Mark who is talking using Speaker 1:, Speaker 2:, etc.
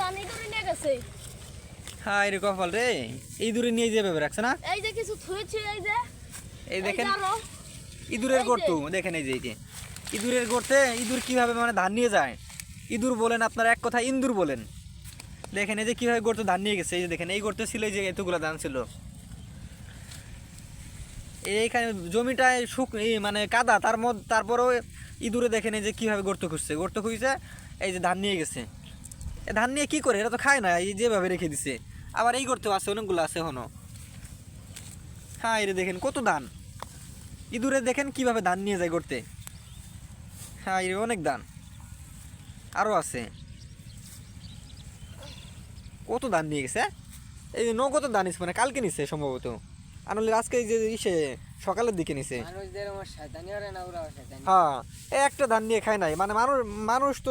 Speaker 1: ধান ইঁদুরে নিয়ে গেছে।
Speaker 2: হায় রে কপাল রে, ইঁদুরে নিয়ে যাবে রাখছে না।
Speaker 1: এই যে কিছু থুয়েছে, এই যে
Speaker 2: এই দেখেন
Speaker 1: আরো
Speaker 2: ইঁদুরের
Speaker 1: এই যে।
Speaker 2: গর্ত দেখেন, এই যে ইঁদুরের গর্তে ইঁদুর কিভাবে মানে ধান নিয়ে যায়। ইঁদুর বলেন আপনার, এক কথা ইন্দুর বলেন। দেখেন এই যে কিভাবে গর্ত ধান নিয়ে গেছে। এই যে দেখেন এই গর্তে ছিল এই যে এতগুলো ধান ছিল। এইখানে জমিটায় মানে কাদা, তারপরেও ইঁদুরে দেখেন এই যে কিভাবে গর্ত খুঁজছে। গর্ত খুঁজছে, এই যে ধান নিয়ে গেছে। এ ধান নিয়ে কি করে, এটা তো খায় না, এই যেভাবে রেখে দিছে। আবার এই গর্তেও আছে, অনেকগুলো আছে এখনো। হ্যাঁ এই দেখেন কত ধান। ইঁদুরে দেখেন কিভাবে ধান নিয়ে যায় গর্তে। হ্যাঁ এই অনেক ধান আরও আছে। কত ধান নিয়ে গেছে। এই যে নগদ ধান নিচ্ছে, মানে কালকে নিচ্ছে সম্ভবত, আনলে আজকে এই যে সকালের দিকে নিছে। হ্যাঁ এই একটা ধান নিয়ে খায় নাই, মানে মানুষ তো